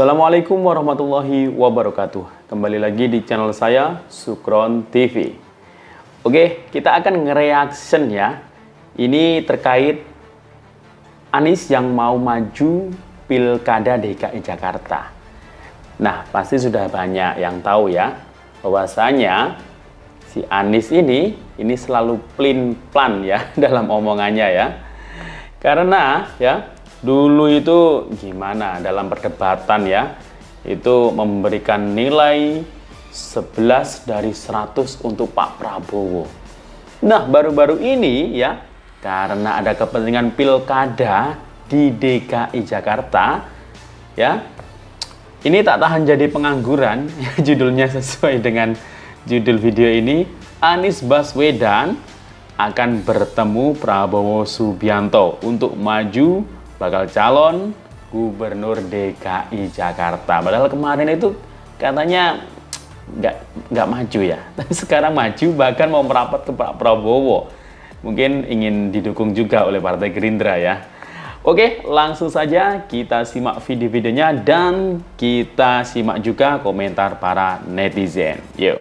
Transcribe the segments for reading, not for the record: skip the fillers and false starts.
Assalamualaikum warahmatullahi wabarakatuh. Kembali lagi di channel saya, Sukron TV. Oke, kita akan nge-reaction ya. Ini terkait Anies yang mau maju Pilkada DKI Jakarta. Nah, pasti sudah banyak yang tahu ya, bahwasanya si Anies ini selalu plan-plan ya dalam omongannya ya. Karena ya, dulu itu gimana dalam perdebatan ya, itu memberikan nilai 11 dari 100 untuk Pak Prabowo. Nah, baru-baru ini ya, karena ada kepentingan pilkada di DKI Jakarta ya, ini tak tahan jadi pengangguran ya, judulnya sesuai dengan judul video ini. Anies Baswedan akan bertemu Prabowo Subianto untuk maju bakal calon gubernur DKI Jakarta. Padahal kemarin itu katanya nggak maju ya. Tapi sekarang maju, bahkan mau merapat ke Pak Prabowo. Mungkin ingin didukung juga oleh Partai Gerindra ya. Oke, langsung saja kita simak video-videonya dan kita simak juga komentar para netizen. Yuk.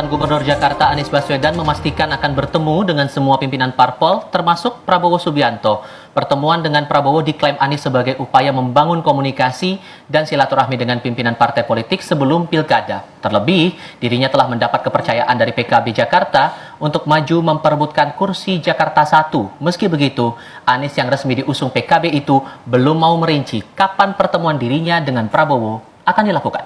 Gubernur Jakarta Anies Baswedan memastikan akan bertemu dengan semua pimpinan parpol, termasuk Prabowo Subianto. Pertemuan dengan Prabowo diklaim Anies sebagai upaya membangun komunikasi dan silaturahmi dengan pimpinan partai politik sebelum pilkada. Terlebih, dirinya telah mendapat kepercayaan dari PKB Jakarta untuk maju memperebutkan kursi Jakarta 1. Meski begitu, Anies yang resmi diusung PKB itu belum mau merinci kapan pertemuan dirinya dengan Prabowo akan dilakukan.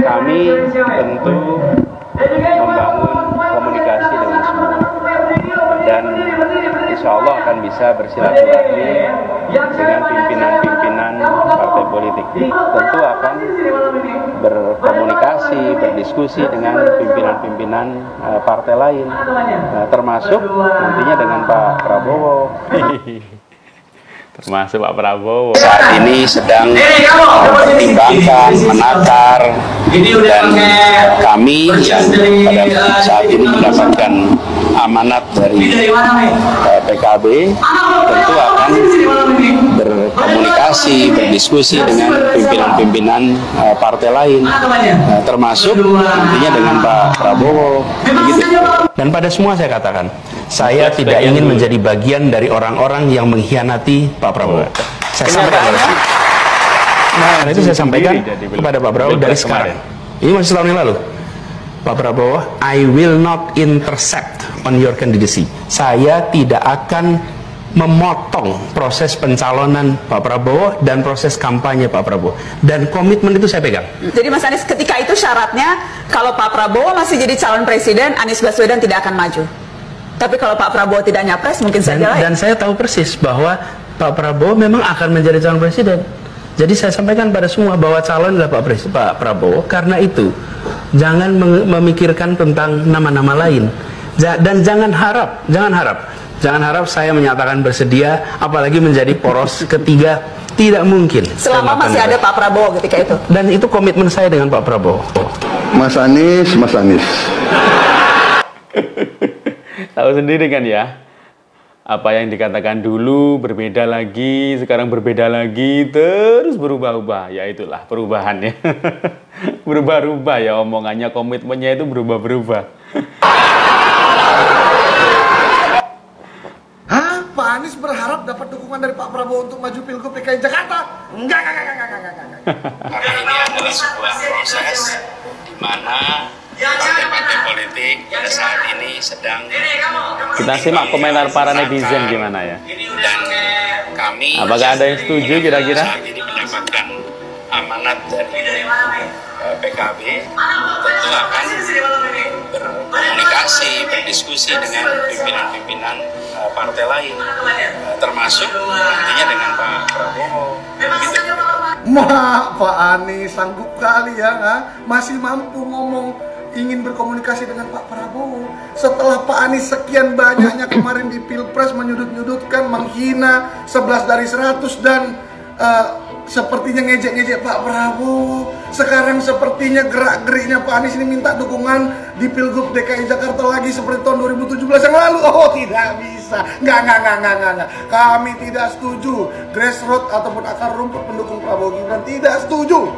Kami tentu membangun komunikasi dengan semua dan insya Allah akan bisa bersilaturahmi dengan pimpinan-pimpinan partai politik. Tentu akan berkomunikasi, berdiskusi dengan pimpinan-pimpinan partai lain, termasuk nantinya dengan Pak Prabowo. Termasuk Pak Prabowo saat ini sedang mempertimbangkan, menakar, dan kami yang pada saat ini mendapatkan amanat dari PKB tentu akan berkomunikasi, berdiskusi dengan pimpinan-pimpinan partai lain, termasuk nantinya dengan Pak Prabowo. Begitu. Dan pada semua saya katakan, saya tidak ingin menjadi bagian dari orang-orang yang mengkhianati Pak Prabowo. Saya sampaikan, nah itu saya sampaikan kepada Pak Prabowo dari sekarang. Ini masih setahun yang lalu. Pak Prabowo, I will not intercept on your candidacy. Saya tidak akan memotong proses pencalonan Pak Prabowo dan proses kampanye Pak Prabowo. Dan komitmen itu saya pegang. Jadi Mas Anies, ketika itu syaratnya kalau Pak Prabowo masih jadi calon presiden, Anies Baswedan tidak akan maju. Tapi kalau Pak Prabowo tidak nyapres, mungkin saja. Dan saya tahu persis bahwa Pak Prabowo memang akan menjadi calon presiden. Jadi saya sampaikan pada semua bahwa calon adalah Pak Prabowo. Karena itu jangan memikirkan tentang nama-nama lain. Dan jangan harap saya menyatakan bersedia, apalagi menjadi poros ketiga. Tidak mungkin. Selama masih ada Pak Prabowo ketika itu. Dan itu komitmen saya dengan Pak Prabowo. Mas Anies. Tahu sendiri kan ya, apa yang dikatakan dulu berbeda lagi, sekarang berbeda lagi, terus berubah-ubah. Ya itulah perubahannya. Berubah-ubah ya omongannya, komitmennya itu berubah-berubah. Pak Anies berharap dapat dukungan dari Pak Prabowo untuk maju Pilgub DKI Jakarta? Enggak. Karena ini adalah sebuah proses di mana partai-partai politik pada saat ini sedang kita simak komentar para netizen gimana ya. Dan kami apakah ada yang setuju kira-kira? Saat ini mendapatkan amanat dari PKB, tentu akan berkomunikasi, berdiskusi dengan pimpinan-pimpinan partai lain, termasuk nantinya dengan Pak Prabowo. Begitu. Pak Anies sanggup kali ya, masih mampu ngomong ingin berkomunikasi dengan Pak Prabowo. Setelah Pak Anies sekian banyaknya kemarin di Pilpres menyudut-nyudutkan, menghina 11 dari 100 dan sepertinya ngejek-ngejek Pak Prabowo. Sekarang sepertinya gerak-geriknya Pak Anies ini minta dukungan di Pilgub DKI Jakarta lagi seperti tahun 2017 yang lalu. Oh, tidak bisa. Enggak. Kami tidak setuju. Grassroots ataupun akar rumput pendukung Prabowo Gibran tidak setuju.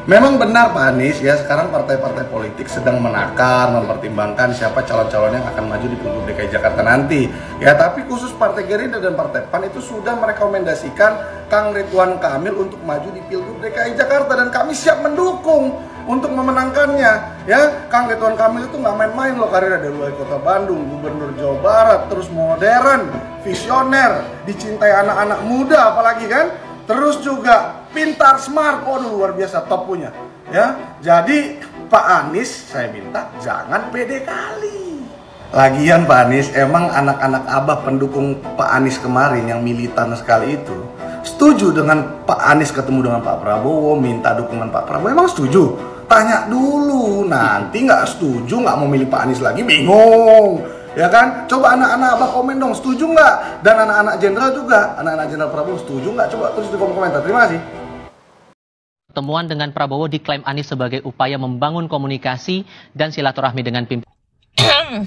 Memang benar Pak Anies ya, sekarang partai-partai politik sedang menakar, mempertimbangkan siapa calon-calon yang akan maju di Pilgub DKI Jakarta nanti. Ya, tapi khusus Partai Gerindra dan Partai PAN itu sudah merekomendasikan Kang Ridwan Kamil untuk maju di Pilgub DKI Jakarta dan kami siap mendukung untuk memenangkannya. Ya, Kang Ridwan Kamil itu nggak main-main loh, karir dari Wali Kota Bandung, Gubernur Jawa Barat, terus modern, visioner, dicintai anak-anak muda apalagi kan. Terus juga pintar, smart, waduh luar biasa, top punya. Ya, jadi Pak Anies saya minta jangan pede kali. Lagian Pak Anies, emang anak-anak abah pendukung Pak Anies kemarin yang militan sekali itu setuju dengan Pak Anies ketemu dengan Pak Prabowo, minta dukungan Pak Prabowo, emang setuju? Tanya dulu, nanti nggak setuju, nggak mau milih Pak Anies lagi, bingung. Ya kan? Coba anak-anak abah komen dong, setuju nggak? Dan anak-anak jenderal juga, anak-anak jenderal Prabowo setuju nggak? Coba tulis di kolom komentar. Terima kasih. Pertemuan dengan Prabowo diklaim Anies sebagai upaya membangun komunikasi dan silaturahmi dengan pimpinan.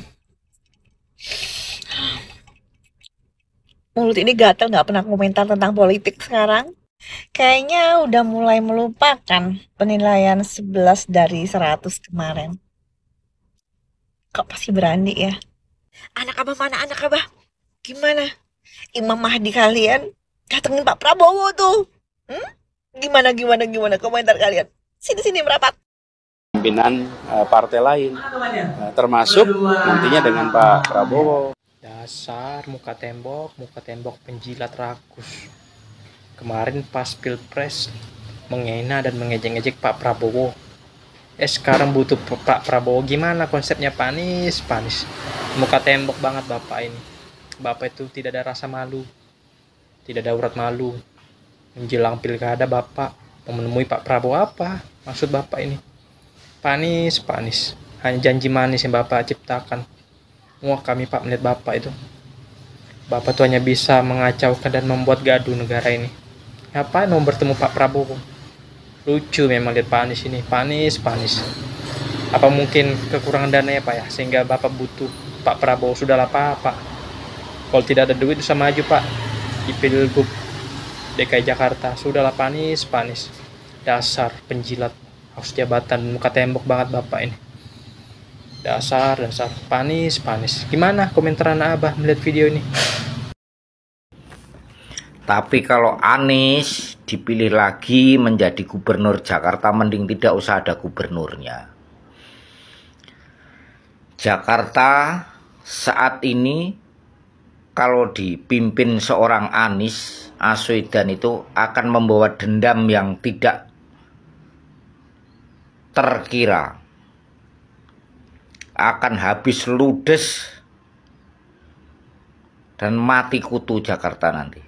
Mulut ini gatel, nggak pernah komentar tentang politik sekarang. Kayaknya udah mulai melupakan penilaian 11 dari 100 kemarin. Kok pasti berani ya? Anak abah mana anak abah? Gimana? Imam Mahdi kalian datengin Pak Prabowo tuh. Gimana komentar kalian? Sini merapat. Pimpinan partai lain, termasuk nantinya dengan Pak Prabowo. Dasar muka tembok penjilat rakus. Kemarin pas Pilpres menghina dan mengejek-ngejek Pak Prabowo. Sekarang butuh Pak Prabowo. Gimana konsepnya Pak Anies? Muka tembok banget Bapak ini. Bapak itu tidak ada rasa malu, tidak ada urat malu. Menjelang pilkada Bapak menemui Pak Prabowo, apa maksud Bapak ini? Pak Anies, hanya janji manis yang Bapak ciptakan. Muak kami Pak melihat Bapak itu. Bapak tuh hanya bisa mengacaukan dan membuat gaduh negara ini. Ngapain mau bertemu Pak Prabowo? Lucu memang lihat Pak Anies ini. Pak Anies. Apa mungkin kekurangan dana ya Pak ya, sehingga Bapak butuh Pak Prabowo? Sudahlah Pak. Kalau tidak ada duit bisa maju Pak di Pilgub DKI Jakarta. Sudahlah Pak Anies. Dasar penjilat, haus jabatan, muka tembok banget Bapak ini. Dasar Pak Anies. Gimana komentar anak abah melihat video ini? Tapi kalau Anies dipilih lagi menjadi gubernur Jakarta, mending tidak usah ada gubernurnya. Jakarta saat ini kalau dipimpin seorang Anies Baswedan itu akan membawa dendam yang tidak terkira. Akan habis ludes dan mati kutu Jakarta nanti.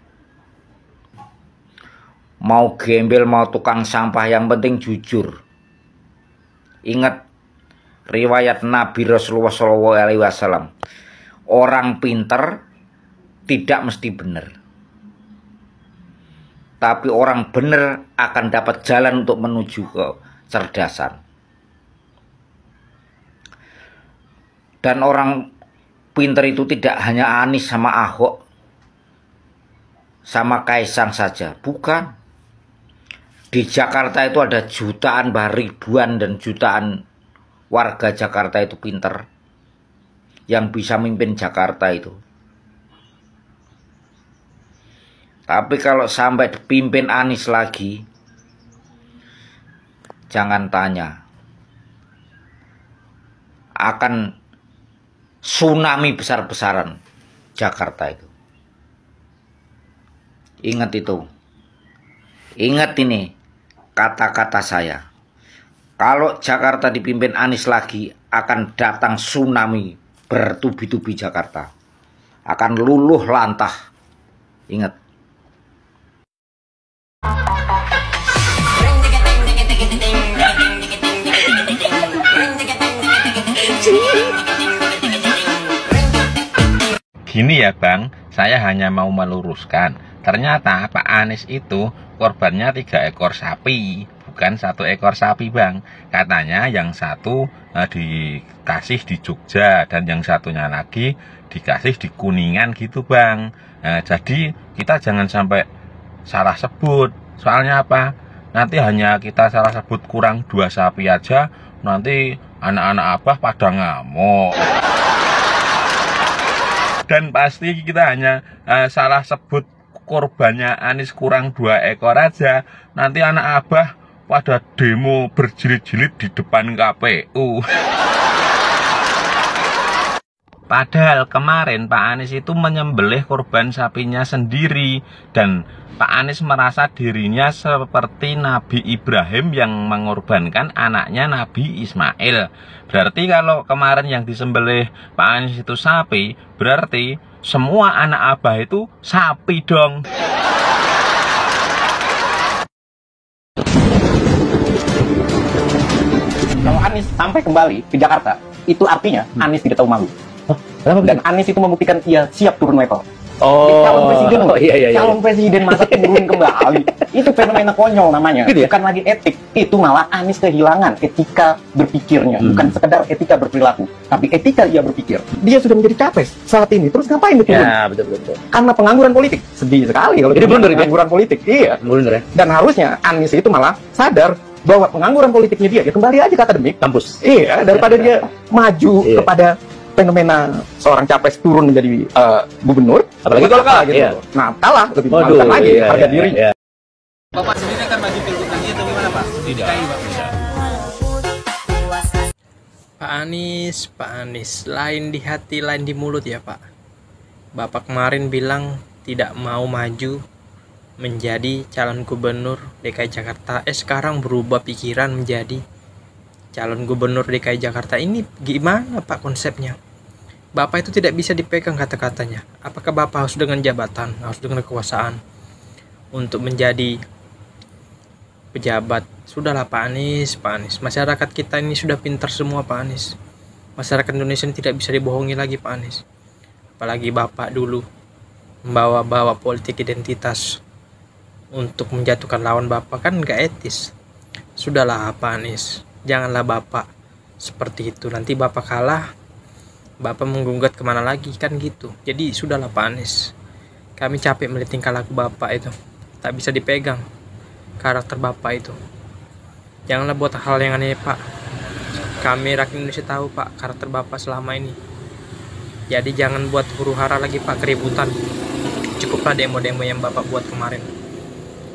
Mau gembel, mau tukang sampah, yang penting jujur. Ingat riwayat Nabi Rasulullah SAW. Orang pinter tidak mesti benar, tapi orang benar akan dapat jalan untuk menuju ke kecerdasan. Dan orang pinter itu tidak hanya Anies sama Ahok sama Kaisang saja, bukan. Di Jakarta itu ada jutaan, bahkan ribuan dan jutaan warga Jakarta itu pinter yang bisa mimpin Jakarta itu. Tapi kalau sampai dipimpin Anies lagi, jangan tanya, akan tsunami besar-besaran Jakarta itu. Ingat itu. Ingat ini kata-kata saya. Kalau Jakarta dipimpin Anies lagi, akan datang tsunami bertubi-tubi Jakarta. Akan luluh lantah. Ingat. Gini ya Bang, saya hanya mau meluruskan. Ternyata Pak Anies itu korbannya 3 ekor sapi, bukan 1 ekor sapi Bang. Katanya yang satu dikasih di Jogja dan yang satunya lagi dikasih di Kuningan gitu Bang. Jadi kita jangan sampai salah sebut. Soalnya apa? Nanti hanya kita salah sebut kurang 2 sapi aja, nanti anak-anak Abah pada ngamuk. Dan pasti kita hanya salah sebut korbannya Anies kurang 2 ekor aja, nanti anak Abah pada demo berjilid-jilid di depan KPU. Padahal kemarin Pak Anies itu menyembelih korban sapinya sendiri, dan Pak Anies merasa dirinya seperti Nabi Ibrahim yang mengorbankan anaknya Nabi Ismail. Berarti kalau kemarin yang disembelih Pak Anies itu sapi, berarti semua anak Abah itu sapi dong. Kalau Anies sampai kembali ke Jakarta, itu artinya Anies tidak tahu malu. Dan Anies itu membuktikan ia siap turun level. Calon presiden, calon presiden masa turun kembali. Itu fenomena konyol namanya. Bukan lagi etik, itu malah Anies kehilangan etika berpikirnya. Bukan sekedar etika berperilaku, tapi etika ia berpikir. Dia sudah menjadi capres saat ini, terus ngapain dia turun? Ya, betul. Karena pengangguran politik. Sedih sekali kalau jadi blunder pengangguran politik. Iya, blunder ya. Dan harusnya Anies itu malah sadar bahwa pengangguran politiknya dia kembali aja ke akademik kampus. Iya, daripada dia maju kepada fenomena seorang capres turun menjadi gubernur, apalagi kalau kalah gitu. Nah, kalah lebih memalukan lagi harga diri. Bapak sendiri akan maju pilgub lagi atau gimana Pak? Di DKI Pak. Pak Anies, lain di hati, lain di mulut ya Pak. Bapak kemarin bilang tidak mau maju menjadi calon gubernur DKI Jakarta. Sekarang berubah pikiran menjadi calon gubernur DKI Jakarta. Ini gimana Pak konsepnya? Bapak itu tidak bisa dipegang kata-katanya. Apakah Bapak harus dengan jabatan, harus dengan kekuasaan untuk menjadi pejabat? Sudahlah Pak Anies. Masyarakat kita ini sudah pintar semua Pak Anies. Masyarakat Indonesia ini tidak bisa dibohongi lagi Pak Anies. Apalagi Bapak dulu membawa politik identitas untuk menjatuhkan lawan Bapak, kan gak etis. Sudahlah Pak Anies, janganlah Bapak seperti itu. Nanti Bapak kalah, Bapak menggugat kemana lagi, kan gitu. Jadi sudahlah Pak Anies, kami capek melihat tingkah laku Bapak itu, tak bisa dipegang karakter Bapak itu. Janganlah buat hal yang aneh Pak. Kami rakyat Indonesia tahu Pak karakter Bapak selama ini. Jadi jangan buat huru-hara lagi Pak, keributan. Cukuplah demo-demo yang Bapak buat kemarin,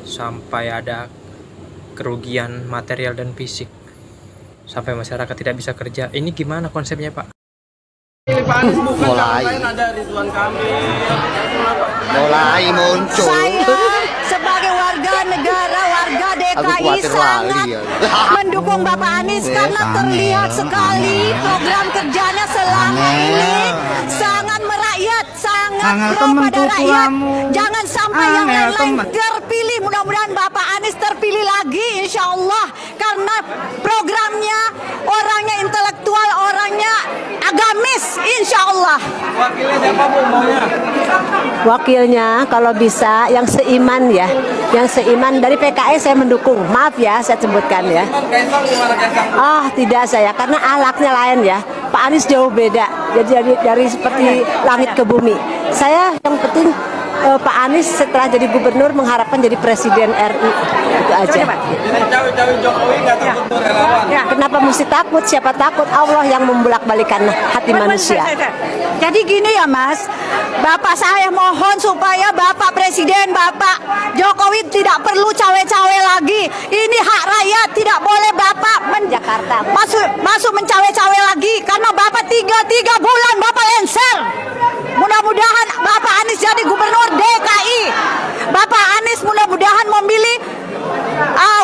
sampai ada kerugian material dan fisik, sampai masyarakat tidak bisa kerja. Ini gimana konsepnya Pak? Mulai muncul. Saya sebagai warga negara, warga DKI sangat mendukung Bapak Anies karena terlihat sekali program kerjanya selama ini sangat merakyat, sangat pro pada rakyat. Jangan sampai yang lain terpilih. Mudah-mudahan Bapak Anies terpilih lagi insya Allah, karena programnya orangnya intelektual, orangnya agamis insya Allah. Wakilnya siapa Bu maunya? Wakilnya kalau bisa yang seiman ya, yang seiman dari PKS saya mendukung. Maaf ya saya sebutkan ya. Tidak saya, karena ahlaknya lain ya. Pak Anies jauh beda. Jadi dari seperti langit ke bumi. Saya yang penting Pak Anies setelah jadi gubernur mengharapkan jadi presiden RI. Itu aja. Cawe-cawe Jokowi nggak takut relawan? Kenapa mesti takut? Siapa takut? Allah yang membolak-balikan hati manusia. Jadi gini ya Mas, Bapak saya mohon supaya Bapak Presiden, Bapak Jokowi tidak perlu cawe-cawe lagi. Ini hak rakyat, tidak boleh Bapak Jakarta masuk mencawe-cawe lagi, karena Bapak tiga bulan Bapak lengser. Mudah-mudahan Bapak Anies jadi gubernur DKI. Bapak Anies mudah-mudahan memilih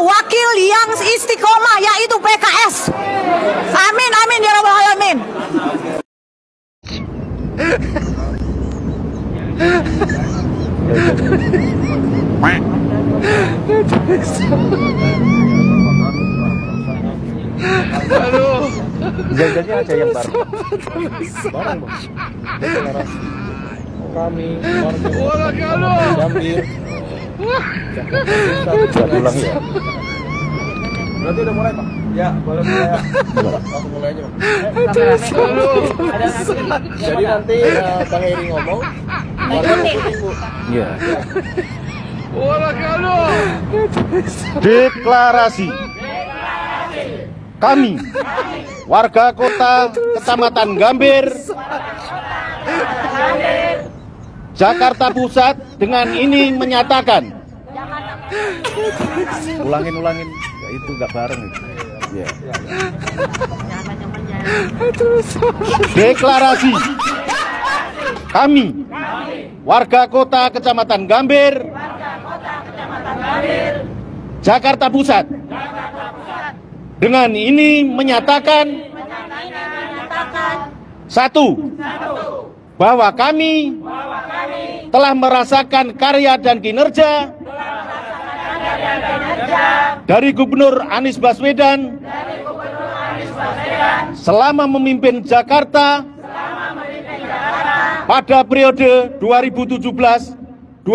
wakil yang istiqomah, yaitu PKS. Amin amin ya rabbal alamin. Aduh, jajannya aja yang baru. Barang bos. kami warga Gambir pulang ya. Berarti udah mulai, Pak? Ya, boleh mulai ya. Langsung mulai aja, Pak. Jadi nanti Bang Heri ngomong, warga ikutin, Bu. Iya. Deklarasi. Kami, warga kota Kecamatan Gambir, Jakarta Pusat, dengan ini menyatakan. Ulangin. Ya, itu nggak bareng itu. Ya. Deklarasi. Kami, warga kota Kecamatan Gambir, Jakarta Pusat, dengan ini menyatakan satu, bahwa kami telah merasakan karya dan kinerja dari Gubernur Anies Baswedan selama memimpin Jakarta pada periode 2017-2022.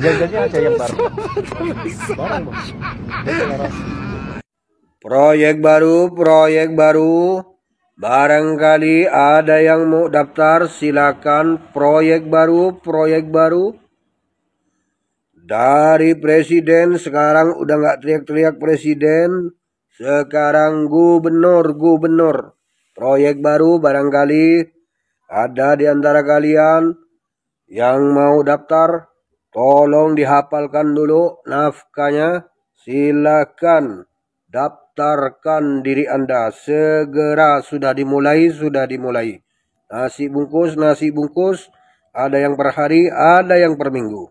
Jajannya aja yang bareng. Proyek baru. Barangkali ada yang mau daftar, silakan. Proyek baru. Dari presiden, sekarang udah nggak teriak-teriak presiden, sekarang gubernur. Proyek baru, barangkali ada di antara kalian yang mau daftar, tolong dihafalkan dulu naskahnya. Silakan daftarkan diri Anda. Segera, sudah dimulai. Nasi bungkus. Ada yang per hari, ada yang per minggu.